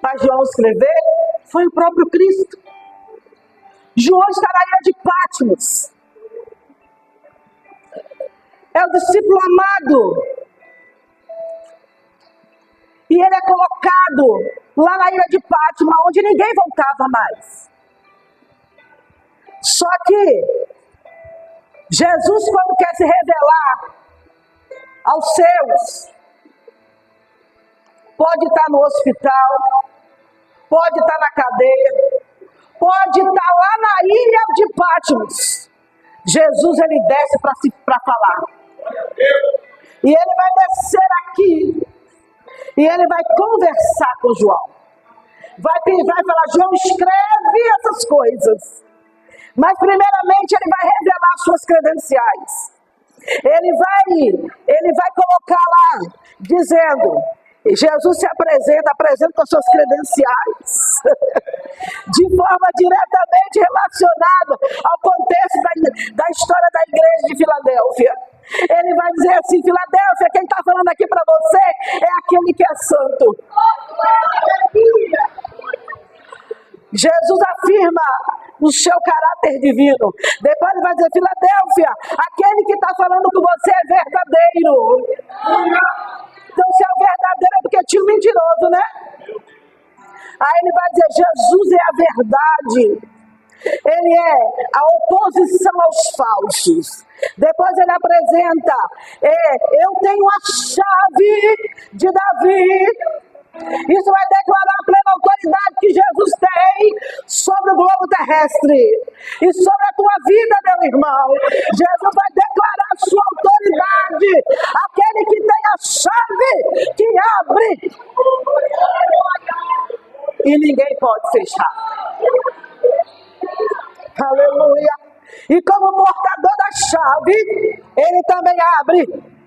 para João escrever foi o próprio Cristo. João está na ilha de Patmos. É o discípulo amado. E ele é colocado lá na ilha de Patmos, onde ninguém voltava mais. Só que Jesus, quando quer se revelar aos seus, pode estar no hospital, pode estar na cadeia, pode estar lá na ilha de Patmos. Jesus, ele desce para falar. E ele vai descer aqui. E ele vai conversar com João. Vai falar, João, escreve essas coisas. Mas primeiramente ele vai revelar suas credenciais. Ele vai colocar lá, dizendo, Jesus se apresenta com suas credenciais, de forma diretamente relacionada ao contexto da história da igreja de Filadélfia. Ele vai dizer assim, Filadélfia, quem está falando aqui para você é aquele que é santo. Jesus afirma o seu caráter divino. Depois ele vai dizer, Filadélfia, aquele que está falando com você é verdadeiro. Então, se é o verdadeiro é porque tinha um mentiroso, né? Aí ele vai dizer, Jesus é a verdade. Ele é a oposição aos falsos. Depois ele apresenta, eu tenho a chave de Davi. Isso vai declarar a plena autoridade que Jesus tem sobre o globo terrestre e sobre a tua vida, meu irmão. Jesus vai declarar a sua autoridade, aquele que tem a chave que abre e ninguém pode fechar. Aleluia. E como portador da chave, ele também abre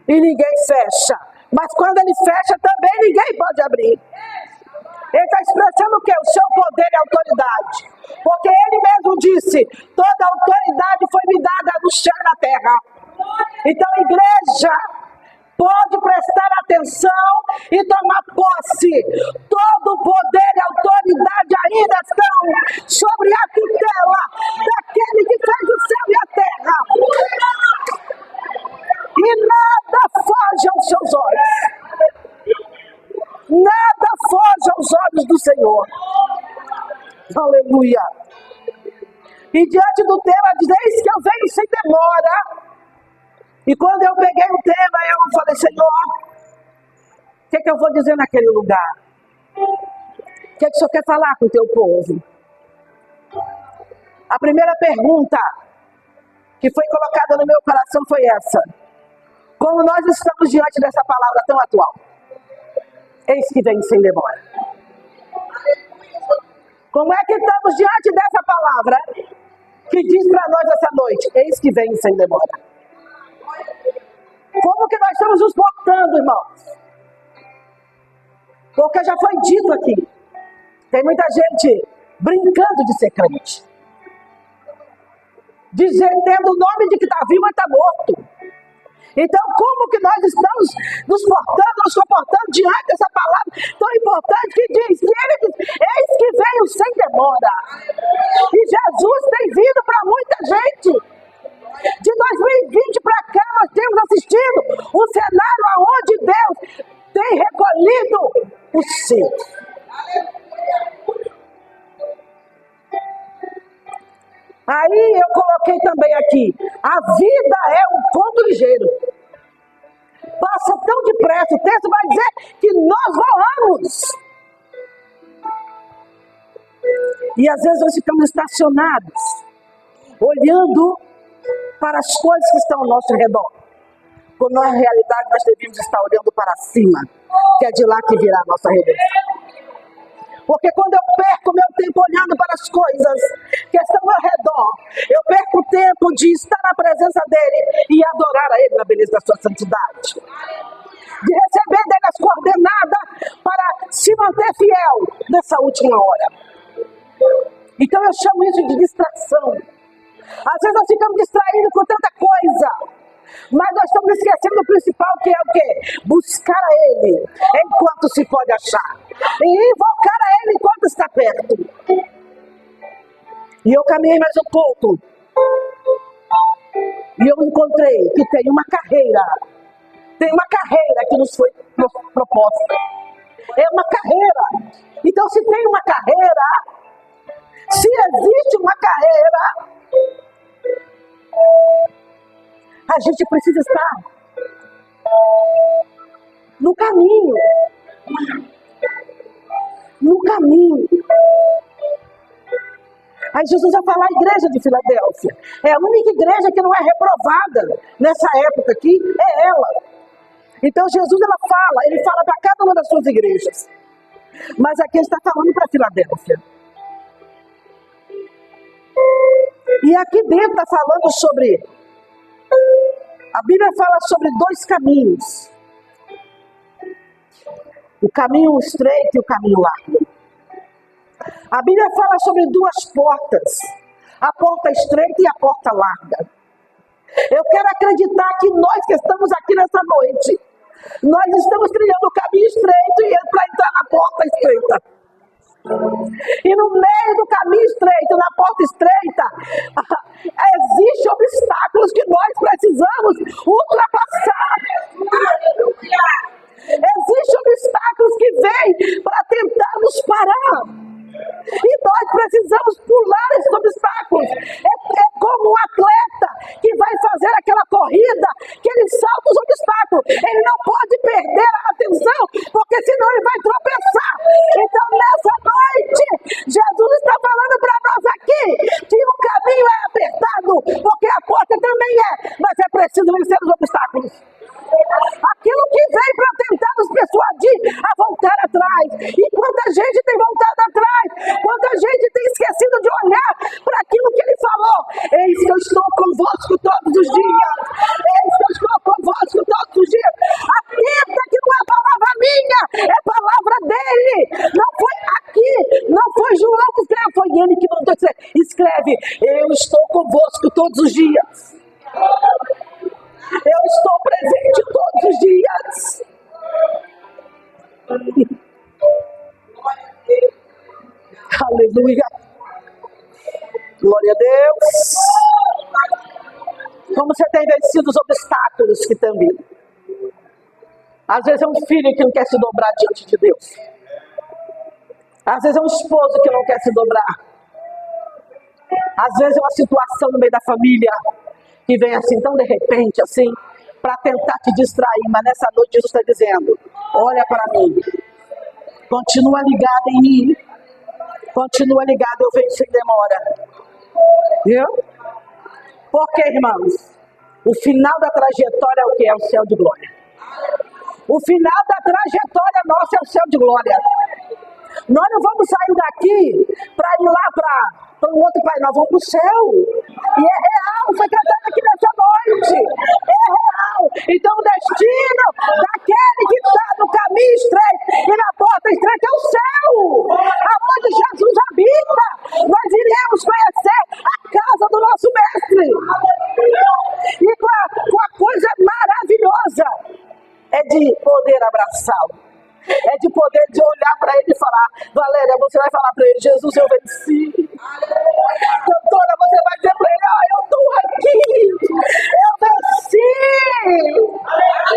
e ninguém fecha. Mas quando ele fecha, também ninguém pode abrir. Ele está expressando o quê? O seu poder e autoridade. Porque ele mesmo disse, toda autoridade foi me dada no céu e na terra. Então, igreja, pode prestar atenção e tomar posse. Todo o poder e autoridade ainda estão sobre a tutela daquele que fez o céu e a terra. E nada foge aos seus olhos. Nada foge aos olhos do Senhor. Aleluia. E diante do tema, diz, eis que eu venho sem demora. E quando eu peguei o tema, eu falei, Senhor, o que eu vou dizer naquele lugar? O que o Senhor quer falar com o teu povo? A primeira pergunta que foi colocada no meu coração foi essa. Como nós estamos diante dessa palavra tão atual? Eis que vem sem demora. Como é que estamos diante dessa palavra que diz para nós essa noite? Eis que vem sem demora. Como que nós estamos nos portando, irmãos? Porque já foi dito aqui. Tem muita gente brincando de ser crente. Dizendo, tendo o nome de que está vivo, mas está morto. Então, como que nós estamos nos comportando diante dessa palavra tão importante que diz, que ele diz, eis que veio sem demora. E Jesus tem vindo para muita gente. De 2020 para cá, nós temos assistido um cenário onde Deus tem recolhido os seus. Aí eu coloquei também aqui, a vida é um conto ligeiro. Passa tão depressa, o texto vai dizer que nós voamos. E às vezes nós ficamos estacionados, olhando para as coisas que estão ao nosso redor. Quando na realidade nós devemos estar olhando para cima, que é de lá que virá a nossa redenção. Porque quando eu perco meu tempo olhando para as coisas que estão ao redor, eu perco o tempo de estar na presença dele e adorar a ele na beleza da sua santidade. De receber dele as coordenadas para se manter fiel nessa última hora. Então eu chamo isso de distração. Às vezes nós ficamos distraídos com tanta coisa. Mas nós estamos esquecendo o principal, que é o quê? Buscar a Ele enquanto se pode achar. E invocar a Ele está perto. E eu caminhei mais um pouco. E eu encontrei que tem uma carreira. Tem uma carreira que nos foi proposta. É uma carreira. Então, se tem uma carreira, se existe uma carreira, a gente precisa estar no caminho. No caminho. Aí Jesus vai falar a igreja de Filadélfia. É a única igreja que não é reprovada nessa época aqui, é ela. Então Jesus ele fala para cada uma das suas igrejas. Mas aqui ele está falando para Filadélfia. E aqui dentro está falando sobre... A Bíblia fala sobre dois caminhos. O caminho estreito e o caminho largo. A Bíblia fala sobre duas portas. A porta estreita e a porta larga. Eu quero acreditar que nós que estamos aqui nessa noite, nós estamos trilhando o caminho estreito e para entrar na porta estreita. E no meio do caminho estreito, na porta estreita, existem obstáculos que nós precisamos ultrapassar. Existem obstáculos que vêm para tentar nos parar. E nós precisamos pular esses obstáculos. É como um atleta que vai fazer aquela corrida, que ele salta os obstáculos. Ele não pode perder a atenção, porque senão ele vai tropeçar. Então, nessa noite, Jesus está falando para nós aqui que o caminho é apertado, porque a porta também é, mas é preciso vencer os obstáculos. Aquilo que vem para tentar nos persuadir a voltar atrás. E quanta gente tem voltado atrás, quanta gente tem esquecido de olhar para aquilo que ele falou. Eis que eu estou convosco todos os dias. Eis que eu estou convosco todos os dias. Atenta que não é palavra minha, é palavra dele. Não foi aqui, não foi João que escreveu, foi ele que mandou dizer. Escreve, eu estou convosco todos os dias. Eu estou presente todos os dias. Aleluia. Glória a Deus. Como você tem vencido os obstáculos que estão vindo? Às vezes é um filho que não quer se dobrar diante de Deus. Às vezes é um esposo que não quer se dobrar. Às vezes é uma situação no meio da família que vem assim, tão de repente, assim, para tentar te distrair. Mas nessa noite Jesus está dizendo, olha para mim, continua ligado em mim, continua ligado, eu venho sem demora. Viu? Porque, irmãos, o final da trajetória é o que? É o céu de glória. O final da trajetória nossa é o céu de glória. Nós não vamos sair daqui para ir lá para um outro país, nós vamos para o céu. E é real, foi cantado aqui nessa noite. É real. Então o destino daquele que está no caminho estreito e na porta estreita é o céu. Aonde Jesus habita, nós iremos conhecer a casa do nosso mestre. E com a coisa maravilhosa é de poder abraçá-lo. É de poder de olhar para ele e falar, Valéria, você vai falar para ele, Jesus, eu venci. Doutora, você vai dizer para ele, eu estou aqui, eu venci.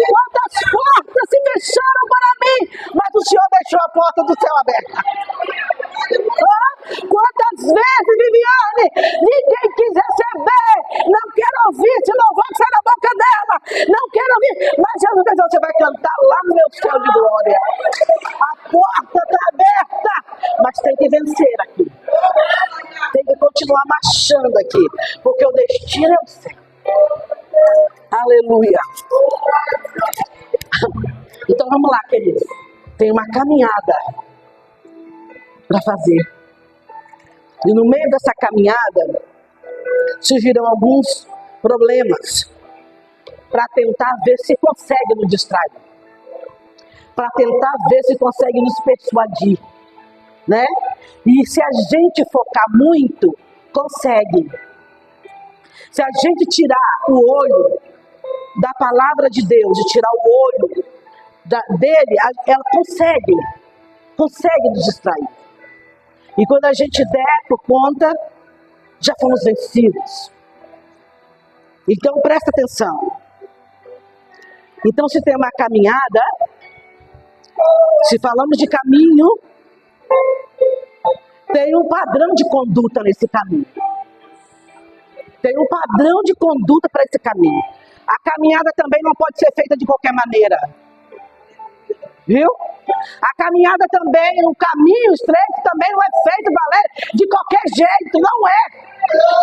Quantas portas se fecharam para mim, mas o Senhor deixou a porta do céu aberta. Quantas vezes, Viviane, ninguém quis receber, não quero ouvir, se louvor que sai da boca dela, não quero ouvir, mas Jesus diz, você vai cantar lá no meu céu de glória. A porta está aberta, mas tem que vencer aqui. Tem que continuar marchando aqui, porque o destino é o céu. Aleluia. Então vamos lá, queridos. Tem uma caminhada para fazer. E no meio dessa caminhada surgirão alguns problemas para tentar ver se consegue nos distrair. Para tentar ver se consegue nos persuadir, né? E se a gente focar muito, consegue. Se a gente tirar o olho da palavra de Deus, e tirar o olho dele, ela consegue nos distrair. E quando a gente der por conta, já fomos vencidos. Então presta atenção. Então se tem uma caminhada, se falamos de caminho, tem um padrão de conduta nesse caminho. Tem um padrão de conduta para esse caminho. A caminhada também não pode ser feita de qualquer maneira. Viu? A caminhada também, o caminho estreito também não é feito, Valéria, de qualquer jeito, não é.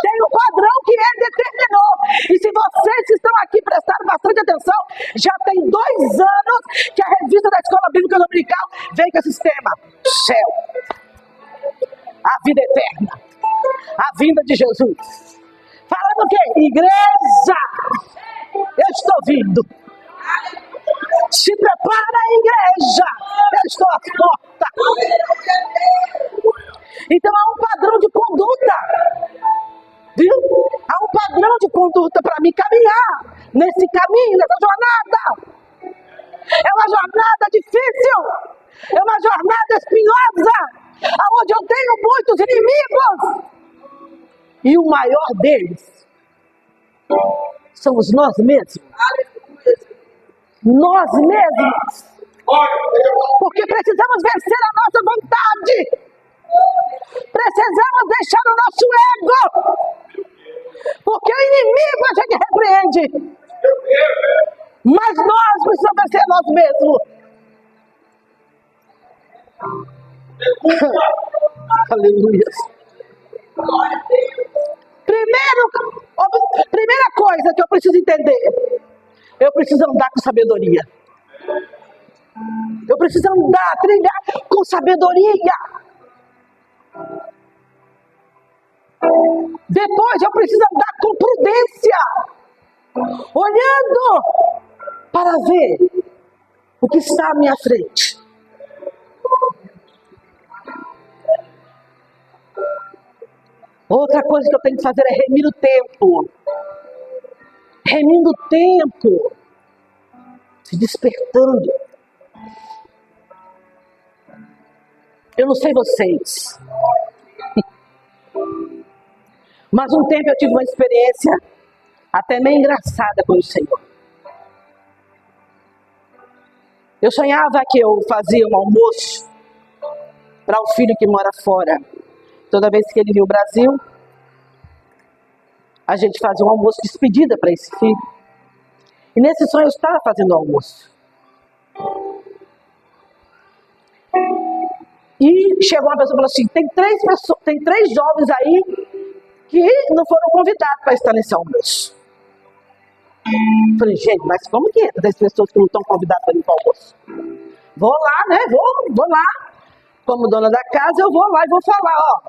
Tem um padrão que ele determinou. E se vocês que estão aqui prestaram bastante atenção, já tem 2 anos que a revista da Escola Bíblica Dominical vem com esse tema: céu, a vida eterna, a vinda de Jesus. Falando o quê? Igreja, eu estou vindo. Se prepara, igreja, eu estou à porta. Então há um padrão de conduta, viu? Há um padrão de conduta para mim caminhar nesse caminho, nessa jornada. É uma jornada difícil, é uma jornada espinhosa, onde eu tenho muitos inimigos. E o maior deles somos nós mesmos. Nós mesmos. Porque precisamos vencer a nossa vontade. Precisamos deixar o nosso ego. Porque o inimigo a gente repreende. Mas nós precisamos vencer nós mesmos. Aleluia. Primeira coisa que eu preciso entender: eu preciso andar com sabedoria. Eu preciso andar, trilhar com sabedoria. Depois eu preciso andar com prudência, olhando para ver o que está à minha frente. Outra coisa que eu tenho que fazer é remir o tempo. Remindo o tempo. Se despertando. Eu não sei vocês. Mas um tempo eu tive uma experiência até meio engraçada com o Senhor. Eu sonhava que eu fazia um almoço para o filho que mora fora. Toda vez que ele vinha ao Brasil, a gente fazia um almoço de despedida para esse filho. E nesse sonho eu estava fazendo almoço. E chegou uma pessoa e falou assim: tem 3 jovens aí que não foram convidados para estar nesse almoço. Eu falei: gente, mas como que é? 3 pessoas que não estão convidadas para ir para o almoço? Vou lá, né? Vou lá. Como dona da casa, eu vou lá e vou falar: ó,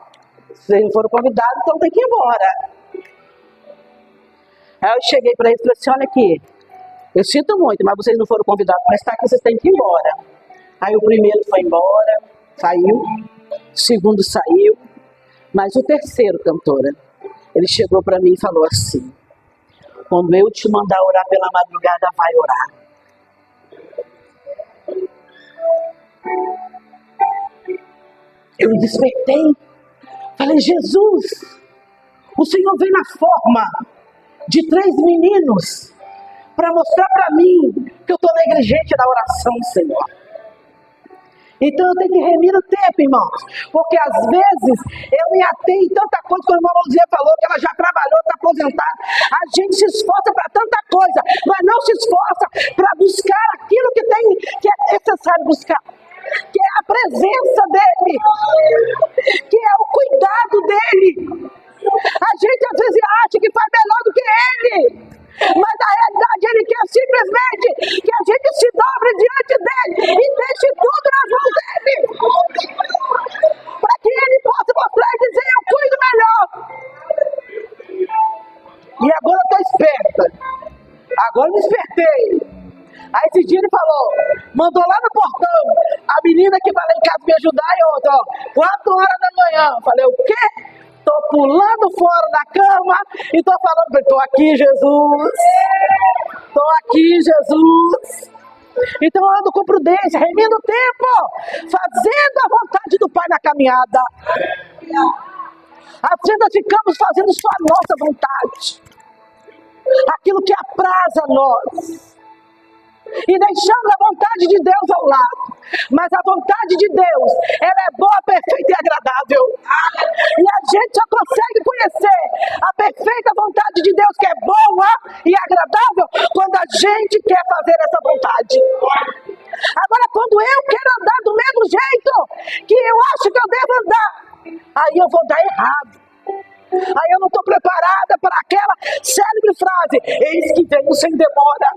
vocês não foram convidados, então tem que ir embora. Aí eu cheguei para eles e falei assim: olha aqui, eu sinto muito, mas vocês não foram convidados para estar aqui, vocês têm que ir embora. Aí o primeiro foi embora, saiu, o segundo saiu, mas o terceiro, cantora, ele chegou para mim e falou assim: quando eu te mandar orar pela madrugada, vai orar. Eu me despertei, falei: Jesus, o Senhor veio na forma de 3 meninos para mostrar para mim que eu estou negligente na oração, Senhor. Então eu tenho que remir o tempo, irmãos, porque às vezes eu me atenho em tanta coisa, como a irmã Luzia falou, que ela já trabalhou, está aposentada. A gente se esforça para tanta coisa, mas não se esforça para buscar aquilo que é necessário buscar, que é a presença dele, que é o cuidado dele. A gente às vezes acha que faz melhor do que ele, mas na realidade ele quer simplesmente que a gente se dobre diante dele e deixe tudo nas mãos dele, para que ele possa mostrar e dizer: eu cuido melhor. E agora eu estou esperta, agora eu me espertei. Aí esse dia ele falou, mandou lá no portão a menina que vai lá em casa me ajudar e outra, ó, 4 horas da manhã. Eu falei: o quê? Tô pulando fora da cama e tô falando: tô aqui, Jesus. Tô aqui, Jesus. Então eu ando com prudência, remindo o tempo, fazendo a vontade do Pai na caminhada. Às vezes nós ficamos fazendo só a nossa vontade, aquilo que apraz a nós, e deixando a vontade de Deus ao lado. Mas a vontade de Deus, ela é boa, perfeita e agradável. E a gente só consegue conhecer a perfeita vontade de Deus, que é boa e agradável, quando a gente quer fazer essa vontade. Agora, quando eu quero andar do mesmo jeito que eu acho que eu devo andar, aí eu vou dar errado. Aí eu não estou preparada para aquela célebre frase: eis que venho sem demora.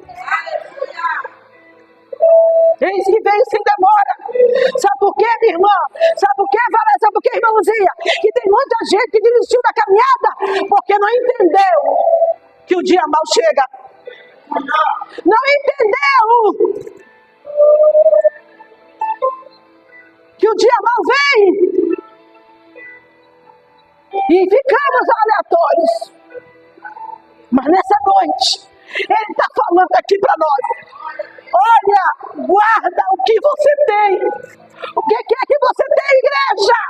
Eis que venho sem demora. Sabe por quê, minha irmã? Sabe por quê, Valéria? Sabe por quê, irmã Luzia? Que tem muita gente que desistiu da caminhada porque não entendeu que o dia mal chega. Não entendeu que o dia mal vem. E ficamos aleatórios. Mas nessa noite, Ele está falando aqui para nós: olha, guarda o que você tem. O que é que você tem, igreja?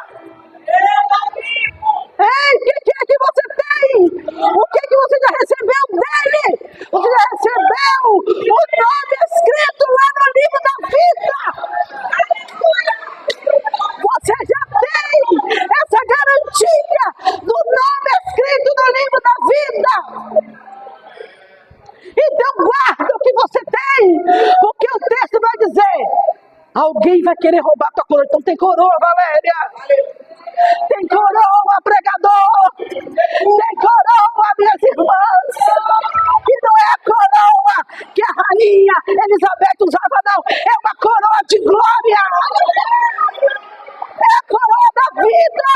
Ei, o que é que você tem? O que é que você já recebeu dele? Você já recebeu o nome escrito lá no livro da vida. Você já tem essa garantia do nome escrito no livro da vida. Então guarda o que você tem, porque o texto vai dizer: alguém vai querer roubar tua coroa. Então tem coroa, Valéria. Tem coroa, pregador. Tem coroa, minhas irmãs. E não é a coroa que a rainha Elizabeth usava, não. É uma coroa de glória. É a coroa da vida.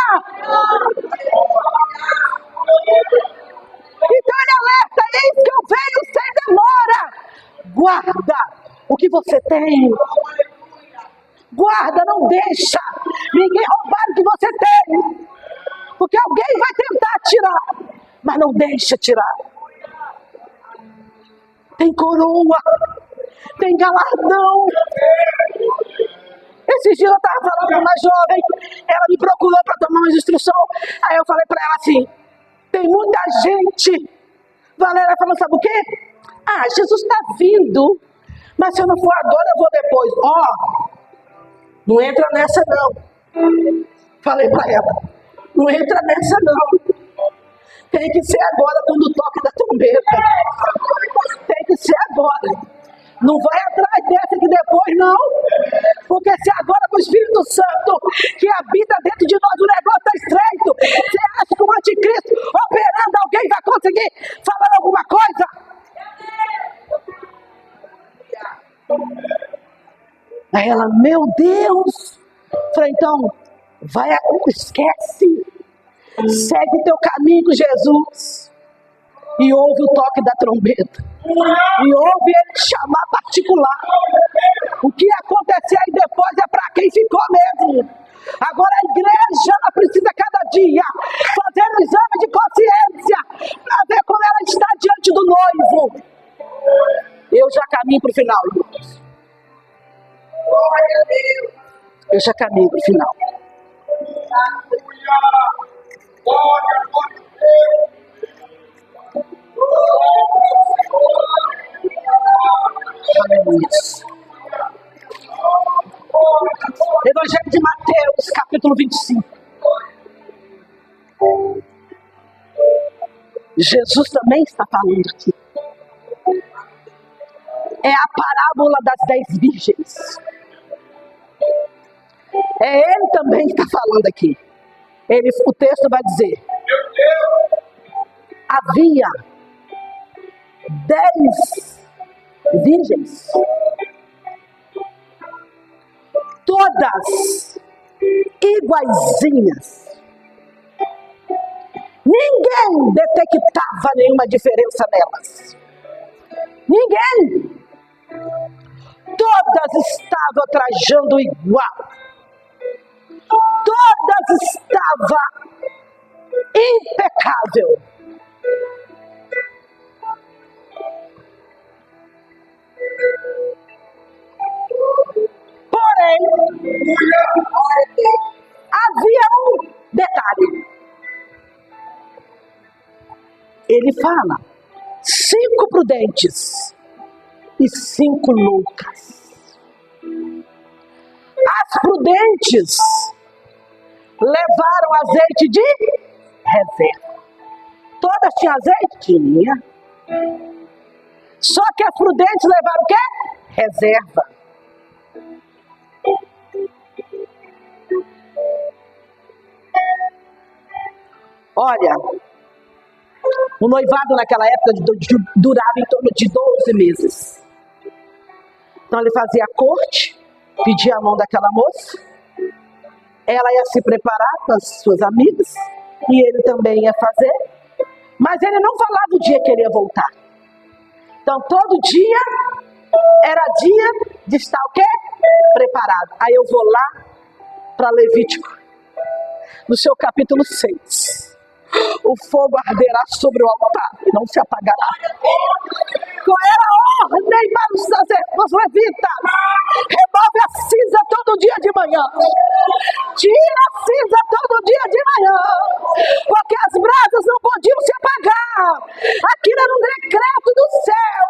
Então ele alerta: eis que eu venho sem demora. Guarda o que você tem. Guarda, não deixa ninguém roubar o que você tem. Porque alguém vai tentar tirar, mas não deixa tirar. Tem coroa, tem galardão. Esses dias eu estava falando com uma jovem, ela me procurou para tomar uma instrução. Aí eu falei para ela assim: tem muita gente. Valéria falou: sabe o quê? Ah, Jesus está vindo, mas se eu não for agora, eu vou depois. Ó, não entra nessa não. Falei para ela: não entra nessa não. Tem que ser agora, quando o toque da trombeta. Tem que ser agora. Não vai atrás dessa que depois não. Porque se agora com o Espírito Santo que habita dentro de nós, o negócio está estreito. Você acha que o anticristo operando alguém vai conseguir falar alguma coisa? Aí ela: meu Deus. Falei: então, vai, esquece. Segue teu caminho com Jesus. E ouve o toque da trombeta. E ouve ele te chamar particular. O que acontecer aí depois é para quem ficou mesmo. Agora a igreja, ela precisa cada dia fazer um exame de consciência para ver como ela está diante do noivo. Eu já caminho para o final, irmãos. Eu já caminho para o final. Aleluia. Evangelho de Mateus, capítulo 25. Jesus também está falando aqui. É a parábola das 10 virgens. É ele também que está falando aqui. O texto vai dizer: havia 10 virgens, todas iguaizinhas. Ninguém detectava nenhuma diferença nelas. Ninguém. Todas estavam trajando igual. Todas estavam impecável. Porém, havia Ele fala: 5 prudentes e 5 loucas. As prudentes levaram azeite de reserva. Todas tinham azeite? Tinha. Só que as prudentes levaram o quê? Reserva. Olha, o noivado naquela época durava em torno de 12 meses. Então ele fazia a corte, pedia a mão daquela moça, ela ia se preparar com as suas amigas, e ele também ia fazer, mas ele não falava o dia que ele ia voltar. Então todo dia era dia de estar o quê? Preparado. Aí eu vou lá para Levítico, no seu capítulo 6. O fogo arderá sobre o altar e não se apagará. Qual era a ordem para os levitas? Remove a cinza todo dia de manhã. Tira a cinza todo dia de manhã. Porque as brasas não podiam se apagar. Aquilo era um decreto do céu.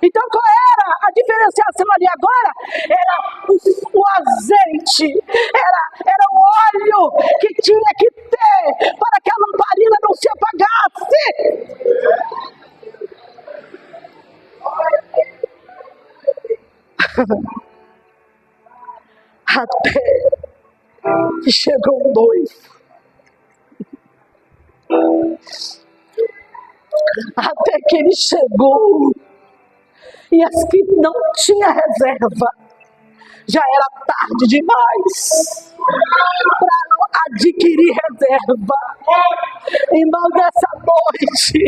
Então qual era a diferenciação ali agora? Era o azeite, era o óleo que tinha que ter para que a lamparina não se apagasse. Até que chegou um noivo. Até que ele chegou. E as que não tinha reserva, já era tarde demais para adquirir reserva. Irmão, nessa noite,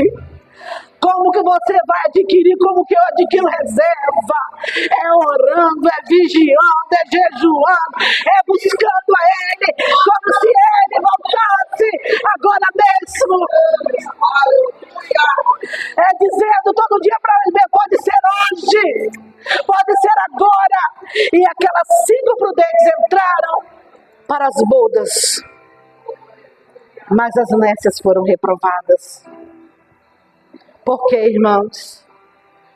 como que você vai adquirir? Como que eu adquiro reserva? É orando, é vigiando, é jejuando, é buscando a Ele, como se Ele voltasse agora mesmo. É dizendo todo dia para ele: pode ser hoje, pode ser agora. E aquelas 5 prudentes entraram para as bodas, mas as nécias foram reprovadas. Por quê, irmãos?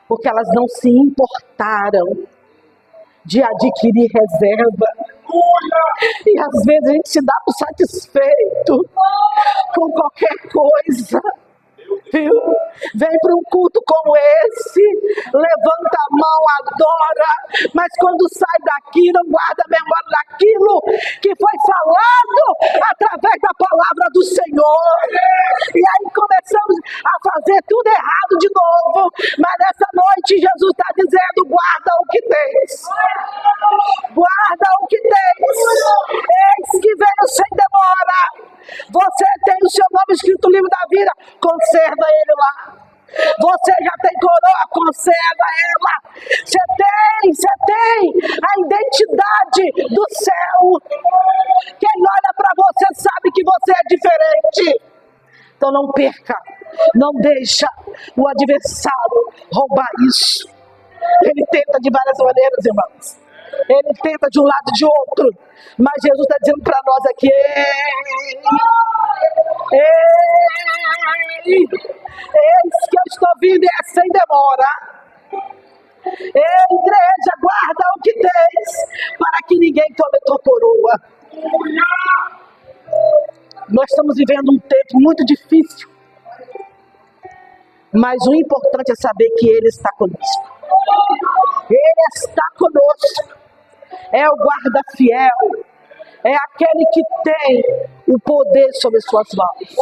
Porque elas não se importaram de adquirir reserva. E às vezes a gente se dá por satisfeito com qualquer coisa. Viu? Vem para um culto como esse, levanta a mão, adora, mas quando sai daqui não guarda a memória daquilo que foi falado através da palavra do Senhor. E aí começamos a fazer tudo errado de novo, mas nessa noite Jesus está dizendo: guarda o que tens, guarda o que tens, eis que venho sem demora. Você tem o seu nome escrito no livro da vida, conserva ele lá. Você já tem coroa, conserva ela. Você tem a identidade do céu. Quem olha para você sabe que você é diferente. Então não perca, não deixa o adversário roubar isso. Ele tenta de várias maneiras, irmãos. Ele tenta de um lado e de outro, mas Jesus está dizendo para nós aqui: eis que eu estou vindo e é sem demora. Ei, igreja, guarda o que tens, para que ninguém tome tua coroa. Nós estamos vivendo um tempo muito difícil, mas o importante é saber que Ele está conosco. Ele está conosco. É o guarda fiel. É aquele que tem o poder sobre suas mãos.